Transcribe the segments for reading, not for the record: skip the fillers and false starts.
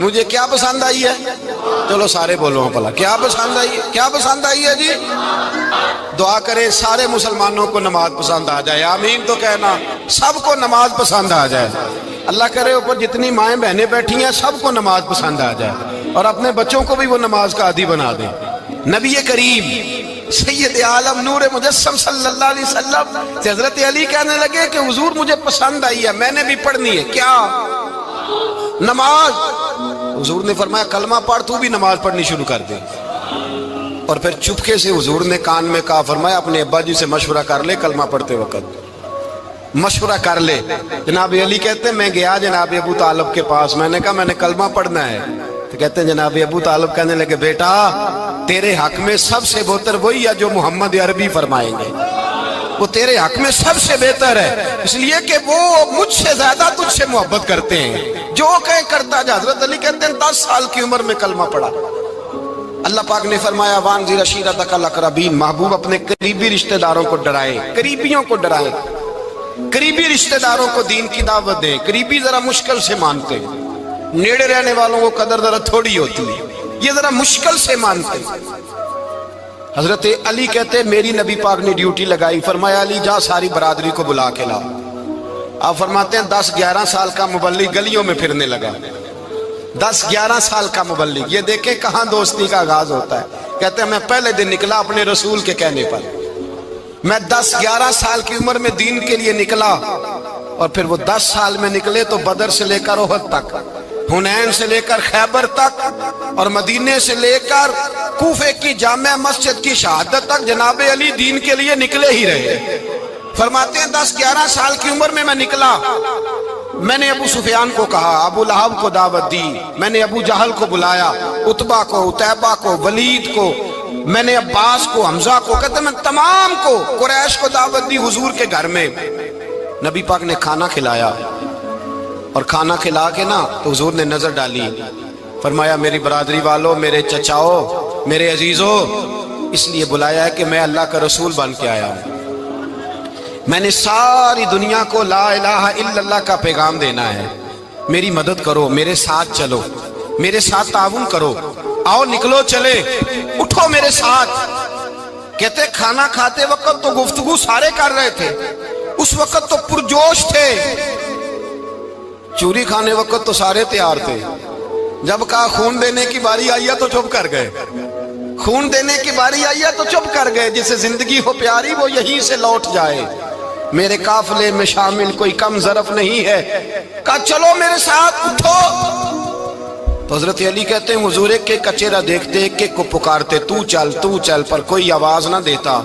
مجھے کیا پسند آئی ہے؟ چلو سارے بولو پلا کیا پسند آئی ہے؟ کیا پسند آئی ہے جی؟ دعا کرے سارے مسلمانوں کو نماز پسند آ جائے، آمین تو کہنا، سب کو نماز پسند آ جائے۔ اللہ کرے اوپر جتنی مائیں بہنیں بیٹھی ہیں سب کو نماز پسند آ جائے، اور اپنے بچوں کو بھی وہ نماز کا عادی بنا دیں۔ نبی کریم سید عالم نور مجسم صلی اللہ علیہ وسلم سے حضرت علی کہنے لگے کہ حضور مجھے پسند آئی ہے، میں نے بھی پڑھنی ہے۔ کیا؟ نماز۔ حضور نے فرمایا کلمہ پڑھ، تو بھی نماز پڑھنی شروع کر دے۔ اور پھر چپکے سے حضور نے کان میں کہا، فرمایا اپنے ابا جی سے مشورہ کر لے کلمہ پڑھتے وقت، مشورہ کر لے۔ جناب علی کہتے ہیں میں گیا جناب ابو طالب کے پاس، میں نے کہا میں نے کلمہ پڑھنا ہے، تو کہتے ہیں جناب ابو طالب کہنے لگے بیٹا تیرے حق میں سب سے بہتر وہی ہے جو محمد عربی فرمائیں گے، وہ تیرے حق میں سب سے بہتر ہے، اس لیے کہ وہ مجھ سے زیادہ تجھ سے محبت کرتے ہیں، جو کہیں کرتا جا۔ حضرت علی کہتے ہیں 10 سال کی عمر میں کلمہ پڑھا۔ اللہ پاک نے فرمایا وانذر عشیرتک الاقربین، محبوب اپنے قریبی رشتہ داروں کو ڈرائے، قریبیوں کو ڈرائے، قریبی رشتہ داروں کو دین کی دعوت دیں۔ قریبی ذرا مشکل سے مانتے، نیڑے رہنے والوں کو قدر ذرا تھوڑی ہوتی ہے، یہ ذرا مشکل سے مانتے۔ حضرت علی کہتے میری نبی پاک نے ڈیوٹی لگائی، فرمایا علی جا ساری برادری کو بلا کے لا۔ آپ فرماتے ہیں 10-11 سال کا مبلغ گلیوں میں پھرنے لگا، 10-11 سال کا مبلغ۔ یہ دیکھیں کہاں دوستی کا آغاز ہوتا ہے۔ کہتے ہیں میں پہلے دن نکلا اپنے رسول کے کہنے پر، میں 10-11 سال کی عمر میں دین کے لیے نکلا، اور پھر وہ 10 سال میں نکلے تو بدر سے لے کر احد تک، حنین سے لے کر خیبر تک، اور مدینے سے لے کر کوفے کی جامع مسجد کی شہادت تک جناب علی دین کے لیے نکلے ہی رہے۔ فرماتے ہیں 10-11 سال کی عمر میں نکلا، میں نے ابو سفیان کو کہا، ابو لہب کو دعوت دی، میں نے ابو جہل کو بلایا، عتبہ کو، عتیبہ کو، ولید کو، میں نے عباس کو، حمزہ کو، کہتے میں تمام کو، قریش کو دعوت دی حضور کے گھر میں۔ نبی پاک نے کھانا کھلایا، اور کھانا کھلا کے نا تو حضور نے نظر ڈالی، فرمایا میری برادری والوں، میرے چچاؤ، میرے عزیزوں، اس لیے بلایا ہے کہ میں اللہ کا رسول بن کے آیا ہوں، میں نے ساری دنیا کو لا الہ الا اللہ کا پیغام دینا ہے، میری مدد کرو، میرے ساتھ چلو، میرے ساتھ تعاون کرو، آؤ نکلو چلے، اٹھو میرے ساتھ۔ کہتے کھانا کھاتے وقت تو گفتگو سارے کر رہے تھے، اس وقت تو پرجوش تھے، چوری کھانے وقت تو سارے تیار تھے، جب کہا خون دینے کی باری آئی ہے تو چپ کر گئے، خون دینے کی باری آئی ہے تو چپ کر گئے، جسے زندگی ہو پیاری وہ یہیں سے لوٹ جائے، میرے قافلے میں شامل کوئی کم ظرف نہیں ہے، کہا چلو میرے ساتھ اٹھو۔ تو حضرت علی کہتے ہیں حضور ایک ایک کا چہرہ دیکھتے، ایک ایک کو پکارتے، تو چل پر کوئی آواز نہ دیتا۔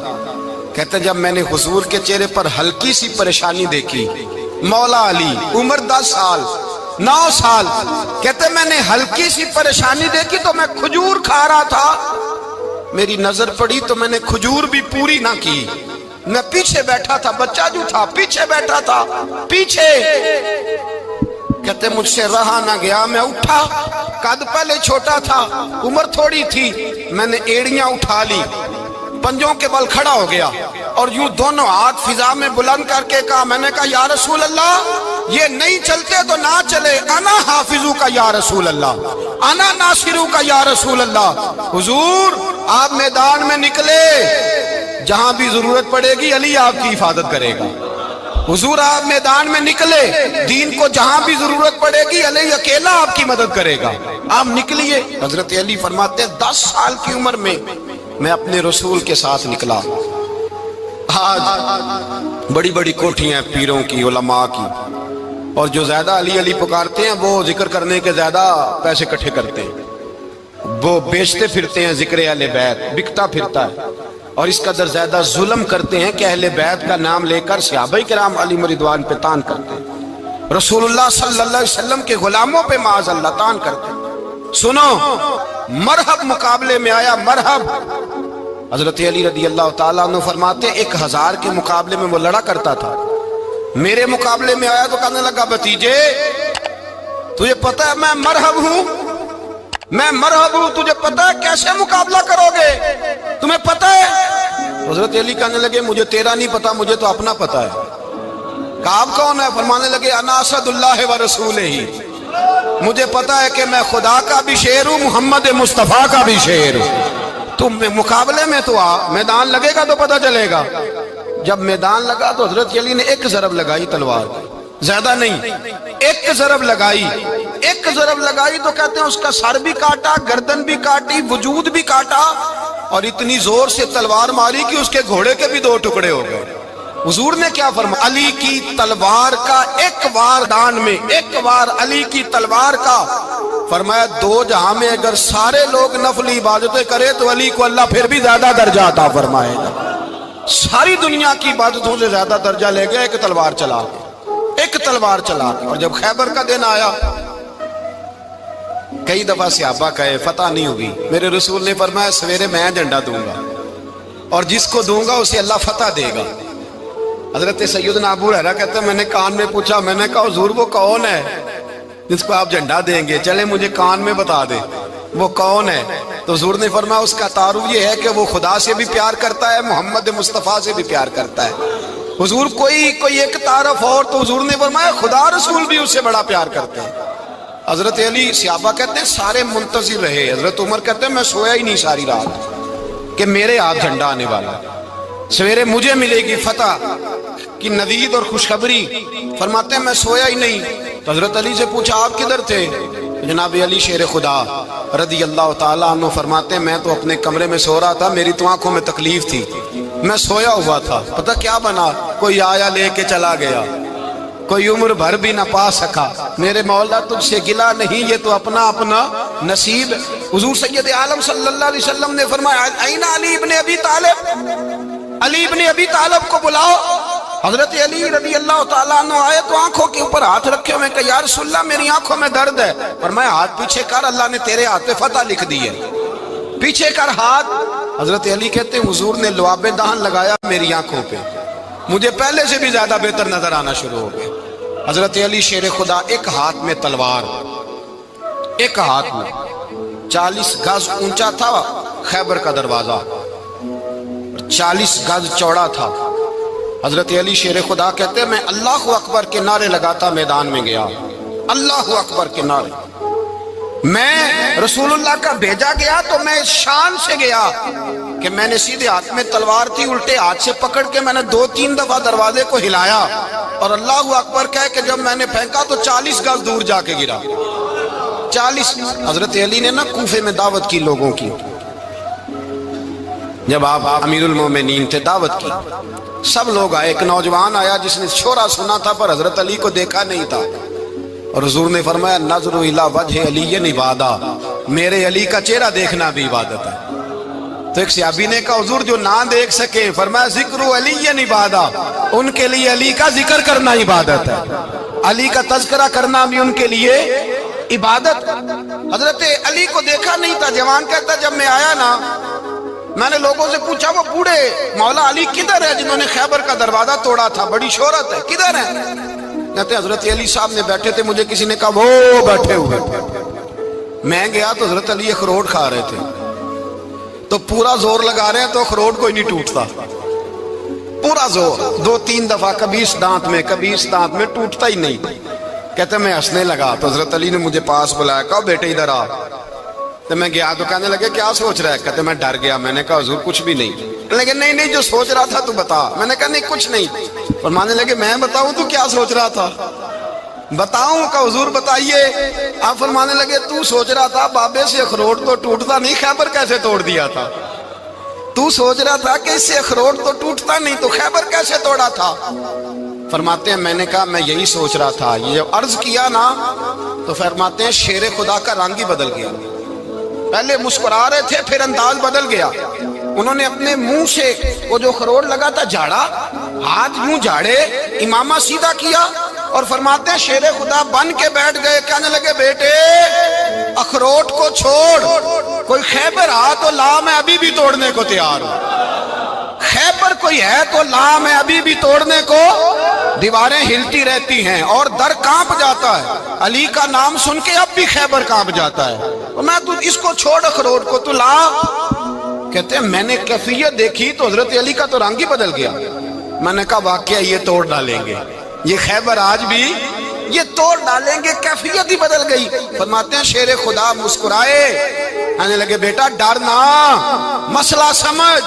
کہتے جب میں نے حضور کے چہرے پر ہلکی سی پریشانی دیکھی، مولا علی عمر 10 سال 9 سال، کہتے میں نے ہلکی سی پریشانی دیکھی تو میں کھجور کھا رہا تھا، میری نظر پڑی تو میں نے کھجور بھی پوری نہ کی، میں پیچھے بیٹھا تھا، بچہ جو تھا پیچھے بیٹھا تھا، پیچھے۔ کہتے مجھ سے رہا نہ گیا، میں اٹھا، قد پہلے چھوٹا تھا، عمر تھوڑی تھی، میں نے ایڑیاں اٹھا لی، پنجوں کے بل کھڑا ہو گیا، اور یوں دونوں ہاتھ فضا میں بلند کر کے کہا، میں نے کہا یا رسول اللہ یہ نہیں چلتے تو نہ چلے، انا حافظو کا یا رسول اللہ، انا ناصرو کا یا رسول اللہ۔ حضور آپ میدان میں نکلے، جہاں بھی ضرورت پڑے گی علی آپ کی حفاظت کرے گا، حضور آپ میدان میں نکلے، دین کو جہاں بھی ضرورت پڑے گی علی اکیلا آپ کی مدد کرے گا، آپ نکلیے۔ حضرت علی فرماتے ہیں 10 سال کی عمر میں میں اپنے رسول کے ساتھ نکلا۔ آج بڑی بڑی کوٹھیاں پیروں کی، علماء کی، اور جو زیادہ علی علی پکارتے ہیں وہ ذکر کرنے کے زیادہ پیسے اکٹھے کرتے ہیں، وہ بیچتے پھرتے ہیں، ذکر اہل بیت بکتا پھرتا ہے، اور اس قدر زیادہ ظلم کرتے ہیں کہ اہل بیت کا نام لے کر صحابہ کرام علی رضوان پہ تان کرتے ہیں، رسول اللہ صلی اللہ علیہ وسلم کے غلاموں پہ معاذ اللہ تان کرتے ہیں۔ سنو مرحب مقابلے میں آیا، مرحب۔ حضرت علی رضی اللہ تعالیٰ عنہ فرماتے 1000 کے مقابلے میں وہ لڑا کرتا تھا، میرے مقابلے میں آیا تو کہنے لگا بھتیجے تجھے پتہ ہے میں مرحب ہوں، میں مرحب ہوں، تجھے پتہ ہے کیسے مقابلہ کرو گے، تمہیں پتہ ہے؟ حضرت علی کہنے لگے مجھے تیرا نہیں پتا، مجھے تو اپنا پتا ہے۔ کہا آپ کون ہے؟ فرمانے لگے انا اسد اللہ و رسولہ، مجھے پتا ہے کہ میں خدا کا بھی شیر ہوں، محمد مصطفیٰ کا بھی شیر ہوں۔ تم مقابلے میں تو آ، میدان لگے گا تو پتہ چلے گا۔ جب میدان لگا تو حضرت علی نے ایک ضرب لگائی تلوار، زیادہ نہیں، ایک ضرب لگائی۔ ایک ضرب لگائی تو کہتے ہیں اس کا سر بھی کاٹا، گردن بھی کاٹی، وجود بھی کاٹا، اور اتنی زور سے تلوار ماری کہ اس کے گھوڑے کے بھی دو ٹکڑے ہو گئے۔ حضور نے کیا فرمایا؟ علی کی تلوار کا ایک وار دان میں، ایک وار علی کی تلوار کا، فرمایا دو جہاں میں اگر سارے لوگ نفلی عبادتیں کرے تو علی کو اللہ پھر بھی زیادہ درجہ عطا فرمائے گا۔ ساری دنیا کی عبادتوں سے زیادہ درجہ لے گیا ایک تلوار چلا کے، ایک تلوار چلا کے۔ اور جب خیبر کا دن آیا، کئی دفعہ صحابہ کہے فتح نہیں ہوگی، میرے رسول نے فرمایا سویرے میں جھنڈا دوں گا، اور جس کو دوں گا اسے اللہ فتح دے گا۔ حضرت سیدنا ابو ہریرہ کہتے ہیں میں نے کان میں پوچھا، میں نے کہا حضور وہ کون ہے جس کو آپ جھنڈا دیں گے؟ چلے مجھے کان میں بتا دے وہ کون ہے۔ تو حضور نے فرمایا اس کا تعارف یہ ہے کہ وہ خدا سے بھی پیار کرتا ہے، محمد مصطفیٰ سے بھی پیار کرتا ہے۔ حضور کوئی ایک تعارف اور، تو حضور نے فرمایا خدا رسول بھی اس سے بڑا پیار کرتے ہیں۔ حضرت علی، صحابہ کہتے ہیں سارے منتظر رہے۔ حضرت عمر کہتے ہیں میں سویا ہی نہیں ساری رات کہ میرے ہاتھ جھنڈا آنے والا، سویرے مجھے ملے گی فتح کی نوید اور خوشخبری۔ فرماتے ہیں میں سویا ہی نہیں۔ تو حضرت علی سے پوچھا آپ کدھر تھے؟ جناب علی شیر خدا رضی اللہ تعالیٰ عنہ فرماتے ہیں میں تو اپنے کمرے میں سو رہا تھا، میری تو آنکھوں میں تکلیف تھی، میں سویا ہوا تھا، پتہ کیا بنا؟ کوئی آیا لے کے چلا گیا، کوئی عمر بھر بھی نہ پا سکا۔ میرے مولا تجھ سے گلا نہیں، یہ تو اپنا اپنا نصیب۔ حضور سید عالم صلی اللہ علیہ وسلم نے فرمایا این علی ابن ابی طالب، علی ابن ابی طالب کو بلاؤ۔ حضرت علی رضی اللہ تعالیٰ عنہ آئے تو آنکھوں کے اوپر ہاتھ رکھے ہوئے کہ یا رسول اللہ میری آنکھوں میں درد ہے۔ فرمایا ہاتھ پیچھے کر، اللہ نے تیرے ہاتھ پہ فتح لکھ دی ہے، پیچھے کر ہاتھ۔ حضرت علی کہتے ہیں حضور نے لعاب دہن لگایا میری آنکھوں پہ، مجھے پہلے سے بھی زیادہ بہتر نظر آنا شروع ہو گئے۔ حضرت علی شیر خدا، ایک ہاتھ میں تلوار، ایک ہاتھ میں 40 گز اونچا تھا خیبر کا دروازہ، 40 گز چوڑا تھا۔ حضرت علی شیر خدا کہتے ہیں میں اللہ اکبر کے نعرے لگاتا میدان میں گیا، اللہ اکبر کے نعرے۔ میں رسول اللہ کا بھیجا گیا تو میں شان سے گیا کہ میں نے سیدھے ہاتھ میں تلوار تھی، الٹے ہاتھ سے پکڑ کے میں نے 2-3 دفعہ دروازے کو ہلایا اور اللہ اکبر کہہ کہ جب میں نے پھینکا تو 40 گز دور جا کے گرا، 40۔ حضرت علی نے نا کوفے میں دعوت کی لوگوں کی، جب آپ امیر المومنین تھے، دعوت کی، سب لوگ آئے۔ ایک نوجوان آیا جس نے شورا سنا تھا پر حضرت علی کو دیکھا نہیں تھا، اور حضور نے فرمایا نظر الی وجہ علی عبادہ، میرے علی کا چہرہ دیکھنا بھی عبادت ہے۔ تو ایک صحابی نے کہا حضور جو نہ دیکھ سکے، فرمایا ذکر علی عبادہ، ان کے لیے علی کا ذکر کرنا عبادت ہے، علی کا تذکرہ کرنا بھی ان کے لیے عبادت۔ حضرت علی کو دیکھا نہیں تھا۔ جوان کہتا جب میں آیا نا، میں نے لوگوں سے پوچھا وہ بوڑھے مولا علی کدھر ہے جنہوں نے خیبر کا دروازہ توڑا تھا، بڑی شہرت ہے، کدھر ہے؟ کہتے حضرت علی صاحب نے بیٹھے تھے، مجھے کسی نے کہا وہ بیٹھے ہوئے۔ میں گیا تو حضرت علی اخروٹ کھا رہے تھے، تو پورا زور لگا رہے ہیں تو اخروٹ کوئی نہیں ٹوٹتا، پورا زور 2-3 دفعہ، کبھی اس دانت میں کبھی اس دانت میں، ٹوٹتا ہی نہیں۔ کہتے میں ہنسنے لگا تو حضرت علی نے مجھے پاس بلایا، کہا بیٹے ادھر آ۔ تو میں گیا تو کہنے لگے کیا سوچ رہا ہے؟ کہتے میں ڈر گیا۔ میں نے کہا حضور کچھ بھی نہیں۔ لیکن نہیں جو سوچ رہا تھا تو بتا۔ میں نے کہا نہیں کچھ نہیں۔ فرمانے لگے میں بتاؤں تو کیا سوچ رہا تھا؟ بتاؤں؟ کہ حضور بتائیے۔ آپ فرمانے لگے تو سوچ رہا تھا بابے سے اخروٹ تو ٹوٹتا نہیں، خیبر کیسے توڑ دیا تھا؟ تو سوچ رہا تھا کہ اس سے اخروٹ تو ٹوٹتا نہیں تو خیبر کیسے توڑا تھا؟ فرماتے ہیں میں نے کہا میں یہی سوچ رہا تھا۔ یہ عرض کیا نا تو فرماتے ہیں شیر خدا کا رنگ ہی بدل گیا، پہلے مسکرا رہے تھے پھر انداز بدل گیا۔ انہوں نے اپنے منہ سے وہ جو خروٹ لگا تھا جھاڑا، ہاتھ منہ جھاڑے، امامہ سیدھا کیا اور فرماتے ہیں شیر خدا بن کے بیٹھ گئے۔ کہنے لگے بیٹے اخروٹ کو چھوڑ، کوئی خیبر آ تو لا، میں ابھی بھی توڑنے کو تیار ہوں، خیبر کوئی ہے تو لا، میں ابھی بھی توڑنے کو۔ دیواریں ہلتی رہتی ہیں اور در کانپ جاتا ہے، علی کا نام سن کے اب بھی خیبر کانپ جاتا ہے، میں تو اس کو چھوڑ اخروٹ کو تو لا۔ کہتے ہیں میں نے کیفیت دیکھی تو حضرت علی کا تو رنگ ہی بدل گیا۔ میں نے کہا واقعہ یہ توڑ ڈالیں گے، یہ خیبر آج بھی یہ توڑ ڈالیں گے، کیفیت ہی بدل گئی۔ فرماتے ہیں شیر خدا مسکرائے، کہنے لگے بیٹا ڈرنا، مسئلہ سمجھ۔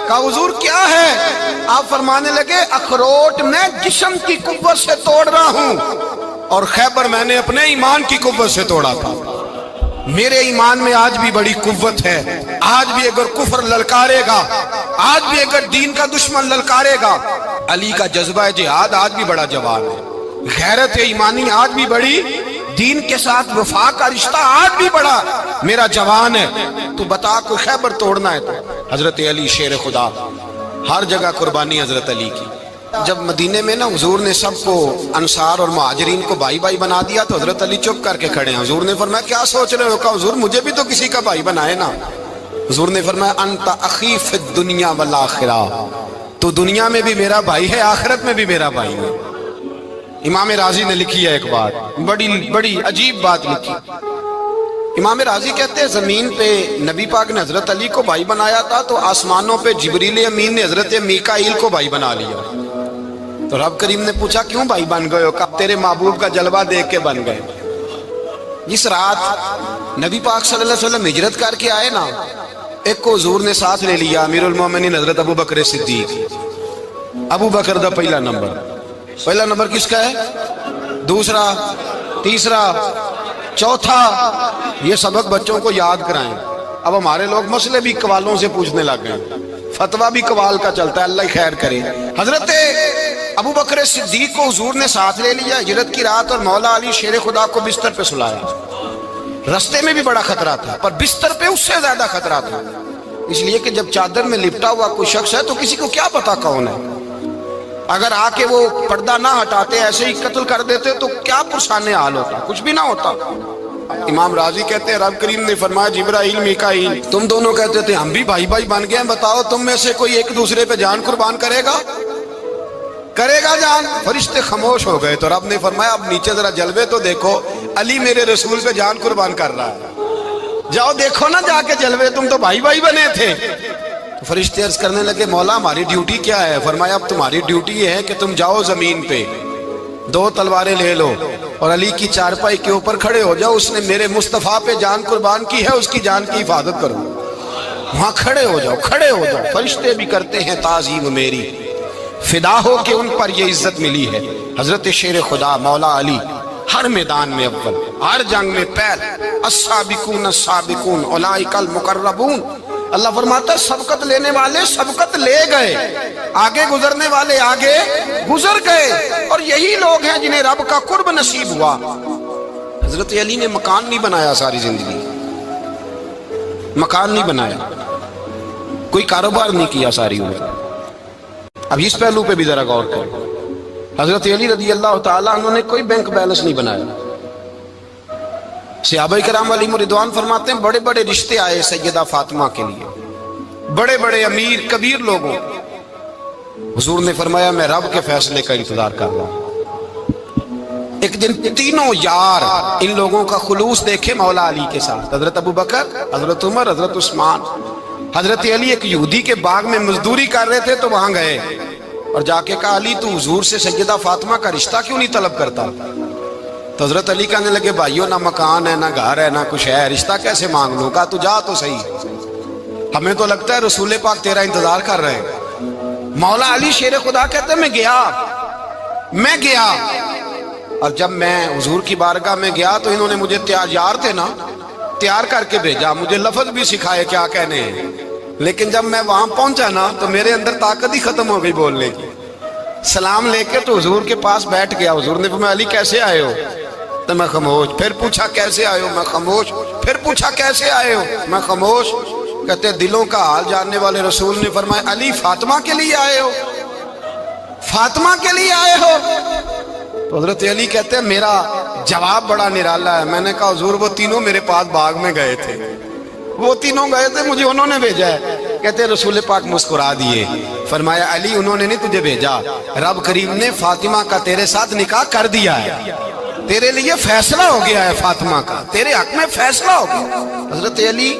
کہا حضور کیا ہے؟ آپ فرمانے لگے اخروٹ میں جسم کی قوت سے توڑ رہا ہوں، اور خیبر میں نے اپنے ایمان کی قوت سے توڑا تھا۔ میرے ایمان میں آج بھی بڑی قوت ہے، آج بھی اگر کفر للکارے گا، آج بھی اگر دین کا دشمن للکارے گا، علی کا جذبہ جہاد آج بھی بڑا جوان ہے، غیرت ایمانی آج بھی بڑی، دین کے ساتھ وفا کا رشتہ آج بھی بڑا میرا جوان ہے۔ تو بتا کوئی خیبر توڑنا ہے تو حضرت علی شیر خدا، ہر جگہ قربانی حضرت علی کی۔ جب مدینے میں نا حضور نے سب کو انصار اور مہاجرین کو بھائی بھائی بنا دیا تو حضرت علی چپ کر کے کھڑے ہیں۔ حضور نے فرمایا کیا سوچ رہے ہو؟ کہا حضور مجھے بھی تو کسی کا بھائی بنائے نا۔ حضور نے فرمایا انت اخی فی الدنیا والآخرہ، تو دنیا میں بھی میرا بھائی ہے، آخرت میں بھی میرا بھائی ہے۔ امام راضی نے لکھی ہے ایک بات، بڑی عجیب بات لکھی۔ امام راضی کہتے ہیں زمین پہ نبی پاک نے حضرت علی کو بھائی بنایا تھا تو آسمانوں پہ جبریل امین نے حضرت میکائیل کو بھائی بنا لیا۔ تو رب کریم نے پوچھا کیوں بھائی بن گئے ہو؟ کہا تیرے محبوب کا جلوہ دیکھ کے بن گئے۔ جس رات نبی پاک صلی اللہ علیہ وسلم ہجرت کر کے آئے نا، ایک کو حضور نے ساتھ لے لیا، امیر المومنین حضرت ابو بکر صدیق۔ ابو بکر دا پہلا نمبر کس کا ہے؟ دوسرا، تیسرا، چوتھا۔ یہ سبق بچوں کو یاد کرائیں۔ اب ہمارے لوگ مسئلے بھی قوالوں سے پوچھنے لگ گئے، فتویٰ بھی قوال کا چلتا ہے، اللہ ہی خیر کرے۔ حضرت ابو بکر صدیق کو حضور نے ساتھ لے لیا ہجرت کی رات، اور مولا علی شیر خدا کو بستر پہ سلایا۔ رستے میں بھی بڑا خطرہ تھا، پر بستر پہ اس سے زیادہ خطرہ تھا، اس لیے کہ جب چادر میں لپٹا ہوا کوئی شخص ہے تو کسی کو کیا پتا کون ہے، اگر آ کے وہ پردہ نہ ہٹاتے ایسے ہی قتل کر دیتے تو کیا پرسان حال ہوتا، کچھ بھی نہ ہوتا۔ امام راضی کہتے ہیں رب کریم نے فرمایا جبرائیل میکائیل تم دونوں کہتے تھے ہم بھی بھائی بھائی بن گئے ہیں، بتاؤ تم میں سے کوئی ایک دوسرے پہ جان قربان کرے گا جان؟ فرشتے خاموش ہو گئے تو رب نے فرمایا اب نیچے ذرا جلوے تو دیکھو، علی میرے رسول پہ جان قربان کر رہا ہے، جاؤ دیکھو نا جا کے جلوے، تم تو بھائی بھائی بنے تھے۔ تو فرشتے عرض کرنے لگے مولا ہماری ڈیوٹی کیا ہے؟ فرمایا اب تمہاری ڈیوٹی یہ ہے کہ تم جاؤ زمین پہ 2 تلواریں لے لو اور علی کی چارپائی کے اوپر کھڑے ہو جاؤ، اس نے میرے مصطفیٰ پہ جان قربان کی ہے، اس کی جان کی حفاظت کرو۔ وہاں کھڑے ہو جاؤ۔ فرشتے بھی کرتے ہیں تعظیم میری، فدا ہو کہ ان پر یہ عزت ملی ہے۔ حضرت شیر خدا مولا علی ہر میدان میں اول، ہر جنگ میں پہل، السابقون السابقون اولئک المقربون۔ اللہ فرماتا ہے سبقت لینے والے سبقت لے گئے، آگے گزرنے والے آگے گزر گئے، اور یہی لوگ ہیں جنہیں رب کا قرب نصیب ہوا۔ حضرت علی نے مکان نہیں بنایا، ساری زندگی مکان نہیں بنایا، کوئی کاروبار نہیں کیا ساری عمر۔ اب اس پہلو پہ بھی ذرا غور کریں، حضرت علی رضی اللہ تعالیٰ انہوں نے کوئی بینک بیلنس نہیں بنایا۔ صحابہ کرام علیہم رضوان فرماتے ہیں بڑے بڑے رشتے آئے سیدہ فاطمہ کے لیے، بڑے بڑے امیر کبیر لوگوں، حضور نے فرمایا میں رب کے فیصلے کا انتظار کر رہا ہوں۔ ایک دن تینوں یار ان لوگوں کا خلوص دیکھے مولا علی کے ساتھ، حضرت ابو بکر، حضرت عمر، حضرت عثمان۔ حضرت علی ایک یہودی کے باغ میں مزدوری کر رہے تھے تو وہاں گئے اور جا کے کہا علی تو حضور سے سیدہ فاطمہ کا رشتہ کیوں نہیں طلب کرتا؟ تو حضرت علی کہنے لگے بھائیو نہ مکان ہے نہ گھر ہے نہ کچھ ہے، رشتہ کیسے مانگ لوں؟ کہا تو جا تو صحیح، ہمیں تو لگتا ہے رسول پاک تیرا انتظار کر رہے ہیں۔ مولا علی شیر خدا کہتے ہیں میں گیا اور جب میں حضور کی بارگاہ میں گیا تو انہوں نے مجھے یار تھے نا تیار کر کے بھیجا، مجھے لفظ بھی سکھائے کیا کہنے ہیں، لیکن جب میں وہاں پہنچا نا تو میرے اندر طاقت ہی ختم ہو گئی بولنے کی۔ سلام لے کے تو حضور کے پاس بیٹھ گیا، حضور نے فرمایا علی کیسے آئے ہو؟ تو میں خاموش، پھر پوچھا کیسے آئے ہو؟ میں خاموش، پھر پوچھا کیسے آئے ہو؟ میں خاموش۔ کہتے دلوں کا حال جاننے والے رسول نے فرمایا علی فاطمہ کے لیے آئے ہو؟ فاطمہ کے لیے آئے ہو؟ تو حضرت علی کہتے ہیں میرا جواب بڑا نرالا ہے۔ میں نے کہا حضور وہ تینوں میرے پاس باغ میں گئے تھے، وہ تینوں گئے تھے، مجھے انہوں نے بھیجا ہے۔ کہتے ہیں رسول پاک مسکرا دیے، فرمایا علی انہوں نے نہیں تجھے بھیجا، رب کریم نے فاطمہ کا تیرے ساتھ نکاح کر دیا ہے، تیرے لیے فیصلہ ہو گیا ہے، فاطمہ کا تیرے حق میں فیصلہ ہو گیا۔ حضرت علی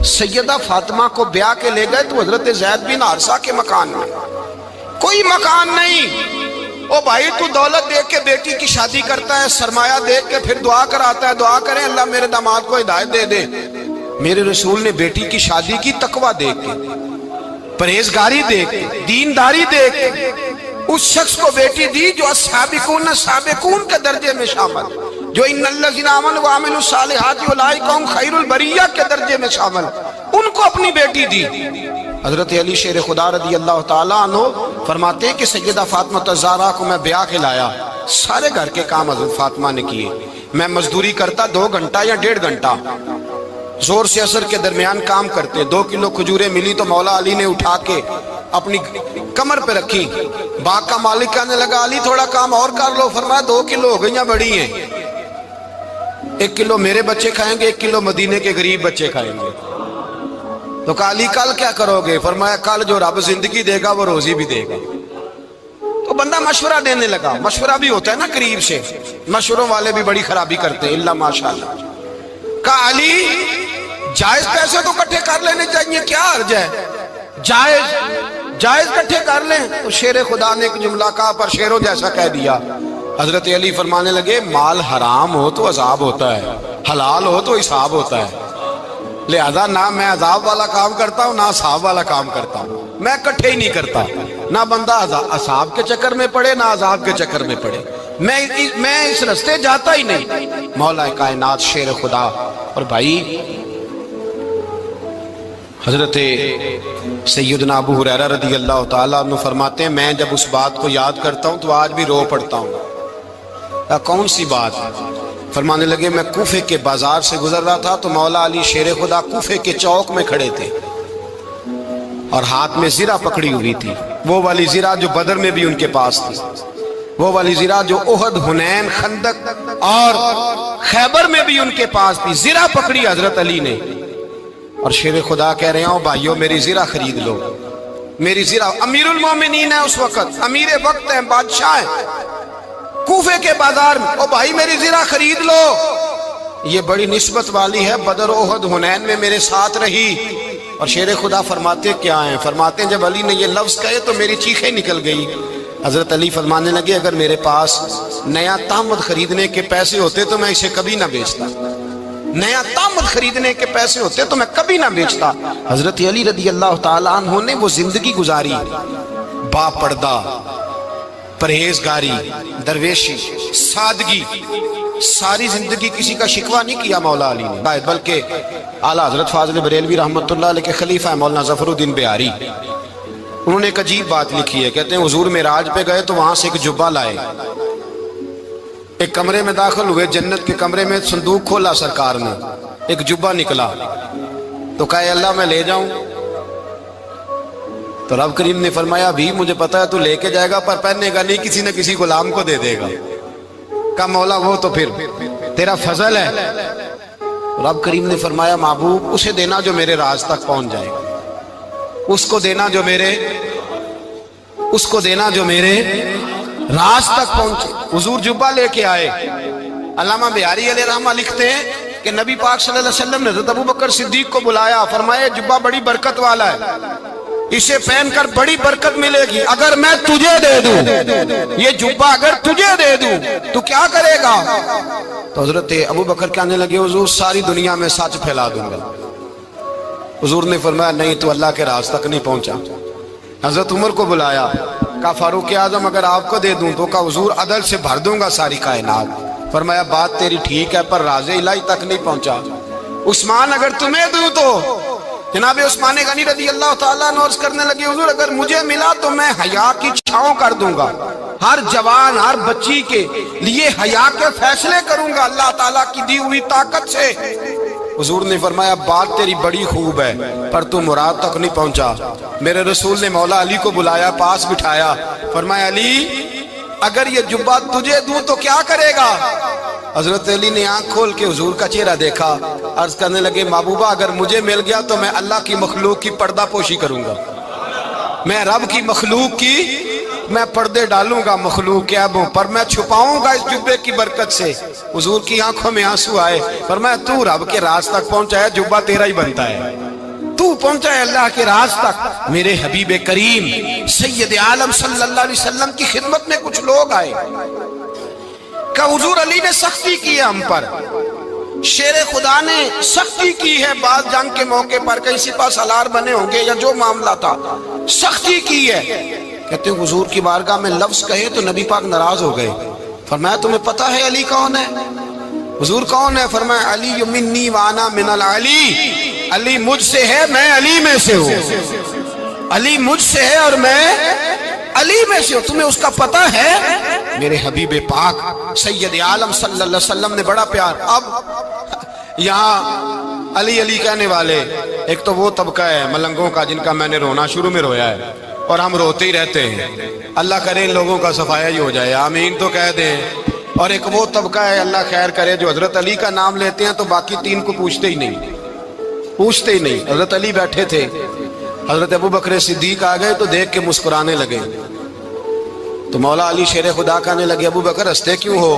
سیدہ فاطمہ کو بیاہ کے لے گئے تو حضرت زید بن حارثہ کے مکان میں، کوئی مکان نہیں، او بھائی تو دولت دیکھ کے بیٹی کی شادی کرتا ہے، سرمایہ دیکھ کے پھر دعا کراتا ہے، دعا کریں اللہ میرے داماد کو ہدایت دے دے۔ میرے رسول نے بیٹی کی شادی کی تقوی دیکھ کے، پرہیزگاری دیکھ کے، دینداری دیکھ کے اس شخص کو بیٹی دی جو السابقون السابقون کے درجے میں شامل، جو ان الذین آمنوا وعملوا الصالحات اولئک هم خیر البریہ کے درجے میں شامل، ان کو اپنی بیٹی دی۔ حضرت علی شیر خدا رضی اللہ تعالیٰ عنہ فرماتے ہیں کہ سیدہ فاطمہ الزہرا کو میں بیاہ کے لایا، سارے گھر کے کام حضرت فاطمہ نے کیے، میں مزدوری کرتا 2 گھنٹہ یا 1.5 گھنٹہ، زور سے عصر کے درمیان کام کرتے، 2 کلو کھجوریں ملی تو مولا علی نے اٹھا کے اپنی کمر پہ رکھی، باغ کا مالک کہنے لگا علی تھوڑا کام اور کر لو، فرمایا 2 کلو ہو گئیں بڑی ہیں، 1 کلو میرے بچے کھائیں گے، 1 کلو مدینے کے غریب بچے کھائیں گے۔ تو کہا علی کل کیا کرو گے؟ فرمایا کل جو رب زندگی دے گا وہ روزی بھی دے گا۔ تو بندہ مشورہ دینے لگا، مشورہ بھی ہوتا ہے نا قریب سے، مشوروں والے بھی بڑی خرابی کرتے ہیں اللہ ماشاءاللہ۔ کہا علی جائز پیسے تو کٹھے کر لینے چاہیے، کیا حرج ہے، جائز کٹھے کر لیں۔ تو شیر خدا نے ایک جملہ کہا پر شیروں جیسا کہہ دیا۔ حضرت علی فرمانے لگے مال حرام ہو تو عذاب ہوتا ہے، حلال ہو تو حساب ہوتا ہے، لہذا نہ میں عذاب والا کام کرتا ہوں نہ حساب والا کام کرتا ہوں، میں کٹھے ہی نہیں کرتا، نہ بندہ حساب کے چکر میں پڑے نہ عذاب کے چکر میں پڑے، میں اس رستے جاتا ہی نہیں۔ مولا کائنات شیر خدا۔ اور بھائی حضرت سیدنا ابو ہریرہ رضی اللہ تعالیٰ عنہ فرماتے ہیں میں جب اس بات کو یاد کرتا ہوں تو آج بھی رو پڑتا ہوں۔ کون سی بات؟ فرمانے لگے میں کوفے کے بازار سے گزر رہا تھا تو مولا علی شیر خدا کوفے کے چوک میں کھڑے تھے اور ہاتھ میں زرہ پکڑی ہوئی تھی، وہ والی زرہ جو بدر میں بھی ان کے پاس تھی، وہ والی زرہ جو احد، حنین، خندق اور خیبر میں بھی ان کے پاس تھی، زرہ پکڑی حضرت علی نے اور شیر خدا کہہ رہے ہوں بھائیو میری زرہ خرید لو، میری زرہ۔ امیر المومنین ہے اس وقت، امیر وقت ہے، بادشاہ ہے، کوفے کے بازار میں، او بھائی میری زرہ خرید لو۔ یہ بڑی نسبت والی ہے، بدر، احد، حنین میں میرے ساتھ رہی۔ اور شیر خدا فرماتے کیا ہیں؟ فرماتے ہیں جب علی نے یہ لفظ کہے تو میری چیخیں نکل گئی۔ حضرت علی فرمانے لگے اگر میرے پاس نیا طامد خریدنے کے پیسے ہوتے تو میں اسے کبھی نہ بیچتا، نیا طامد خریدنے کے پیسے ہوتے تو میں کبھی نہ بیچتا۔ حضرت علی رضی اللہ تعالیٰ عنہ نے وہ زندگی گزاری، با پردہ، پرہیزگاری، درویشی، سادگی، ساری زندگی کسی کا شکوہ نہیں کیا مولا علی نے، بلکہ اعلیٰ حضرت فاضل بریلوی رحمۃ اللہ علیہ کے خلیفہ ہے مولانا ظفر الدین بہاری، انہوں نے ایک عجیب بات لکھی ہے، کہتے ہیں حضور معراج پہ گئے تو وہاں سے ایک جبہ لائے، ایک کمرے میں داخل ہوئے، جنت کے کمرے میں صندوق کھولا سرکار نے، ایک جبہ نکلا تو کہا اللہ میں لے جاؤں؟ تو رب کریم نے فرمایا بھی مجھے پتا ہے تو لے کے جائے گا پر پہننے گا نہیں، کسی نہ کسی غلام کو دے دے گا۔ کہا مولا وہ تو پھر تیرا فضل ہے۔ رب کریم نے فرمایا محبوب اسے دینا جو میرے راز تک پہنچ جائے گا، اس کو دینا جو میرے راز تک پہنچے۔ حضور جبہ لے کے آئے۔ علامہ بہاری علیہ رحمہ لکھتے ہیں کہ نبی پاک صلی اللہ علیہ وسلم نے حضرت ابوبکر صدیق کو بلایا، فرمایا جبہ بڑی برکت والا ہے، اسے پہن کر بڑی برکت ملے گی، اگر میں تجھے دے دوں یہ جبہ، اگر تجھے دے دوں تو کیا کرے گا؟ تو حضرت ابوبکر کہنے لگے حضور ساری دنیا میں سچ پھیلا دوں گا۔ حضور نے فرمایا نہیں تو اللہ کے راز تک نہیں پہنچا۔ حضرت عمر کو بلایا، کہا فاروق اعظم اگر آپ کو دے دوں تو کہا حضور عدل سے بھر دوں گا ساری کائنات۔ فرمایا بات تیری ٹھیک ہے پر راز الہی تک نہیں پہنچا۔ عثمان اگر تمہیں دوں تو جناب عثمان غنی رضی اللہ تعالیٰ عنہ عرض کرنے لگے حضور اگر مجھے ملا تو میں حیا کی چھاؤں کر دوں گا، ہر جوان ہر بچی کے لیے حیا کے فیصلے کروں گا اللہ تعالیٰ کی دی ہوئی طاقت سے۔ حضور نے فرمایا بات تیری بڑی خوب ہے پر تو مراد تک نہیں پہنچا۔ میرے رسول نے مولا علی کو بلایا، پاس بٹھایا، فرمایا علی اگر یہ جبہ تجھے دوں تو کیا کرے گا؟ حضرت علی نے آنکھ کھول کے حضور کا چہرہ دیکھا، عرض کرنے لگے محبوبہ اگر مجھے مل گیا تو میں اللہ کی مخلوق کی پردہ پوشی کروں گا، میں رب کی مخلوق کی میں پردے ڈالوں گا مخلوق کے عیبوں پر، میں چھپاؤں گا اس جبے کی برکت سے۔ حضور کی آنکھوں میں آنسو آئے، فرمایا تو رب کے راز تک پہنچا ہے، جبہ تیرا ہی بنتا ہے، تو پہنچا ہے اللہ کے راز تک۔ میرے حبیب کریم سید عالم صلی اللہ علیہ وسلم کی خدمت میں کچھ لوگ آئے کہ حضور علی نے سختی کی ہے ہم پر، شیر خدا نے سختی کی ہے، بعض جنگ کے موقع پر کہیں سپہ سالار بنے ہوں گے یا جو معاملہ تھا، سختی کی ہے۔ کہتے ہیں حضور کی بارگاہ میں لفظ کہے تو نبی پاک ناراض ہو گئے۔ فرمایا تمہیں پتہ ہے علی کون ہے؟ حضور کون ہے؟ فرمایا علی منی وانا من العلی، علی مجھ سے ہے میں علی میں سے ہوں، علی مجھ سے ہے اور میں علی میں سے ہوں، تمہیں اس کا پتہ ہے؟ میرے حبیب پاک سید عالم صلی اللہ علیہ وسلم نے بڑا پیار۔ اب یہاں علی علی کہنے والے ایک تو وہ طبقہ ہے ملنگوں کا جن کا میں نے رونا شروع میں رویا ہے اور ہم روتے ہی رہتے ہیں، اللہ کرے ان لوگوں کا صفایا ہی ہو جائے، آمین تو کہہ دیں۔ اور ایک وہ طبقہ ہے اللہ خیر کرے جو حضرت علی کا نام لیتے ہیں تو باقی تین کو پوچھتے ہی نہیں۔ حضرت علی بیٹھے تھے، حضرت ابو بکر صدیق آ گئے تو دیکھ کے مسکرانے لگے، تو مولا علی شیر خدا کہنے لگے ابو بکر ہنستے کیوں ہو؟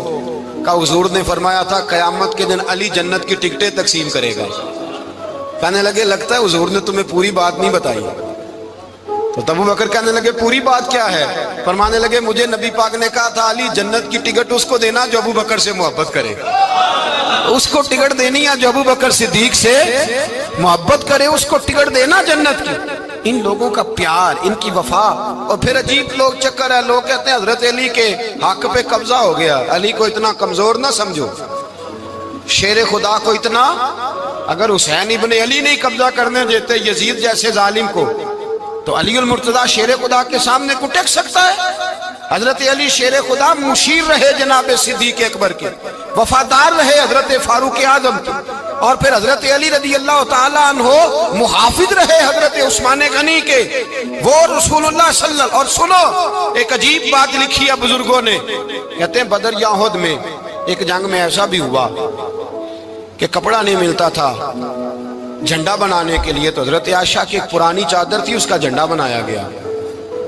کہ حضور نے فرمایا تھا قیامت کے دن علی جنت کی ٹکٹیں تقسیم کرے گا۔ کہنے لگے لگتا ہے حضور نے تمہیں پوری بات نہیں بتائی۔ تو ابو بکر کہنے لگے پوری بات کیا ہے؟ فرمانے لگے مجھے نبی پاک نے کہا تھا علی جنت کی ٹکٹ اس کو دینا جو ابو بکر سے محبت کرے، اس کو ٹکٹ دینی ہے جو ابو بکر صدیق سے محبت کرے، اس کو ٹکٹ دینا جنت کی۔ ان لوگوں کا پیار، ان کی وفا۔ اور پھر عجیب لوگ چکر ہے، لوگ کہتے ہیں حضرت علی کے حق پہ قبضہ ہو گیا، علی کو اتنا کمزور نہ سمجھو، شیر خدا کو اتنا، اگر حسین ابن علی نہیں قبضہ کرنے دیتے یزید جیسے ظالم کو تو علی المرتضیٰ شیر خدا کے سامنے کو ٹک سکتا ہے؟ حضرت علی شیر خدا مشیر رہے جناب صدیق اکبر کے، وفادار رہے حضرت فاروق اعظم کے، اور پھر حضرت علی رضی اللہ تعالیٰ عنہ محافظ رہے حضرت عثمان غنی کے، وہ رسول اللہ صلی اللہ علیہ وسلم۔ اور سنو ایک عجیب بات لکھی ہے بزرگوں نے، کہتے ہیں بدر یا احد میں ایک جنگ میں ایسا بھی ہوا کہ کپڑا نہیں ملتا تھا جھنڈا بنانے کے لیے، تو حضرت عائشہ کی ایک پرانی چادر تھی، اس کا جھنڈا بنایا گیا،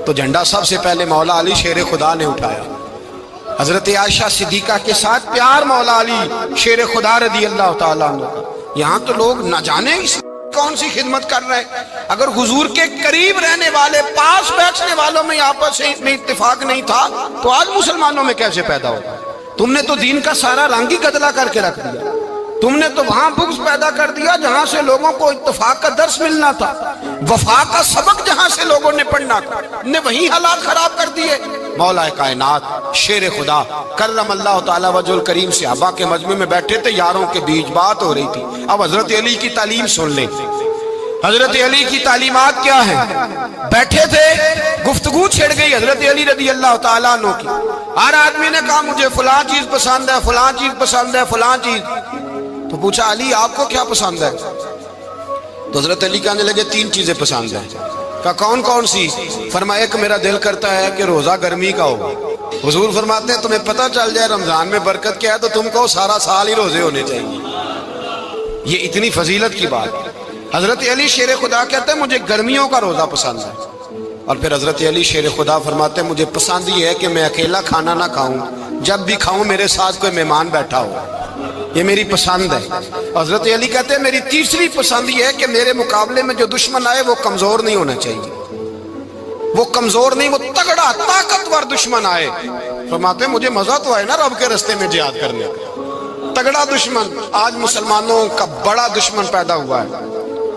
تو جھنڈا سب سے پہلے مولا علی شیر خدا نے اٹھایا۔ حضرت عائشہ صدیقہ کے ساتھ پیار مولا علی شیر خدا رضی اللہ تعالیٰ عنہ کا۔ یہاں تو لوگ نہ جانے اس کون سی خدمت کر رہے ہیں۔ اگر حضور کے قریب رہنے والے، پاس بیٹھنے والوں میں آپس میں اتفاق نہیں تھا تو آج مسلمانوں میں کیسے پیدا ہوگا؟ تم نے تو دین کا سارا رنگ ہی گدلا کر کے رکھ دیا، تم نے تو وہاں بغض پیدا کر دیا جہاں سے لوگوں کو اتفاق کا درس ملنا تھا، وفا کا سبق جہاں سے لوگوں نے پڑھنا تھا، نے وہی حالات خراب کر دیے۔ مولا کائنات شیر خدا کرم اللہ تعالیٰ وجہ الکریم صحابہ کے مجمع میں بیٹھے تھے، یاروں کے بیچ بات ہو رہی تھی۔ اب حضرت علی کی تعلیم سن لیں، حضرت علی کی تعلیمات کیا ہیں؟ بیٹھے تھے، گفتگو چھڑ گئی حضرت علی رضی اللہ تعالیٰ عنہ کی، ہر آدمی نے کہا مجھے فلاں چیز پسند ہے، فلاں چیز پسند ہے، فلاں چیز۔ تو پوچھا علی آپ کو کیا پسند ہے؟ تو حضرت علی کہنے لگے تین چیزیں پسند ہیں۔ کہا کون کون سی؟ فرمایا ایک میرا دل کرتا ہے کہ روزہ گرمی کا ہو۔ حضور فرماتے ہیں تمہیں پتہ چل جائے رمضان میں برکت کیا ہے تو تم کو سارا سال ہی روزے ہونے چاہیے، یہ اتنی فضیلت کی بات۔ حضرت علی شیر خدا کہتے ہیں مجھے گرمیوں کا روزہ پسند ہے۔ اور پھر حضرت علی شیر خدا فرماتے ہیں مجھے پسند یہ ہے کہ میں اکیلا کھانا نہ کھاؤں، جب بھی کھاؤں میرے ساتھ کوئی مہمان بیٹھا ہو، یہ میری پسند ہے۔ حضرت علی کہتے ہیں میری تیسری پسند یہ ہے کہ میرے مقابلے میں جو دشمن آئے وہ کمزور نہیں ہونا چاہیے، وہ کمزور نہیں، وہ تگڑا طاقتور دشمن آئے۔ فرماتے ہیں مجھے مزہ تو آئے نا رب کے رستے میں جہاد کرنے کا، تگڑا دشمن۔ آج مسلمانوں کا بڑا دشمن پیدا ہوا ہے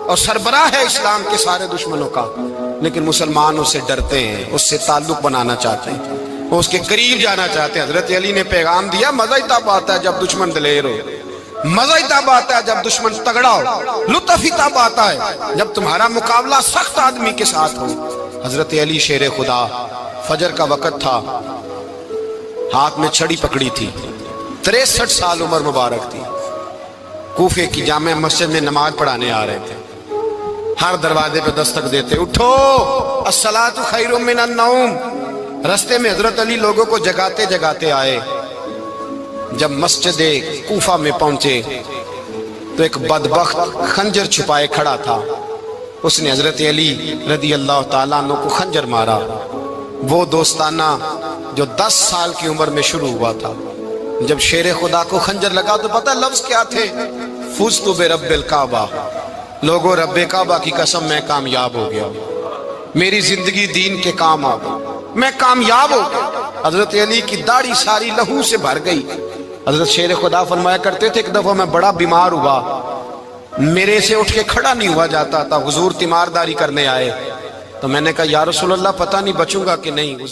اور سربراہ ہے اسلام کے سارے دشمنوں کا، لیکن مسلمان اس سے ڈرتے ہیں، اس سے تعلق بنانا چاہتے ہیں، وہ اس کے قریب جانا چاہتے ہیں۔ حضرت علی نے پیغام دیا مزہ ہی تب آتا ہے جب دشمن دلیر ہو، مزہ ہی تب آتا ہے جب دشمن تگڑا ہو، لطف ہی تب آتا ہے جب تمہارا مقابلہ سخت آدمی کے ساتھ ہو۔ حضرت علی شیر خدا، فجر کا وقت تھا، ہاتھ میں چھڑی پکڑی تھی، 63 سال عمر مبارک تھی، کوفے کی جامع مسجد میں نماز پڑھانے آ رہے تھے۔ ہر دروازے پہ دستک دیتے، اٹھو الصلاۃ خیر من النوم۔ رستے میں حضرت علی لوگوں کو جگاتے جگاتے آئے۔ جب مسجد کوفہ میں پہنچے تو ایک بدبخت خنجر چھپائے کھڑا تھا، اس نے حضرت علی رضی اللہ تعالیٰ عنہ کو خنجر مارا، وہ دوستانہ جو 10 سال کی عمر میں شروع ہوا تھا۔ جب شیر خدا کو خنجر لگا تو پتہ لفظ کیا تھے؟ فزت برب الکعبہ، لوگوں رب کعبہ کی قسم میں کامیاب ہو گیا، میری زندگی دین کے کام آ گئی، میں کامیاب ہو گیا۔ حضرت علی کی داڑھی ساری لہو سے بھر گئی۔ حضرت شیر خدا فرمایا کرتے تھے ایک دفعہ میں بڑا بیمار ہوا، میرے سے اٹھ کے کھڑا نہیں ہوا جاتا تھا، حضور تیمارداری کرنے آئے تو میں نے کہا یا رسول اللہ پتہ نہیں بچوں گا کہ نہیں۔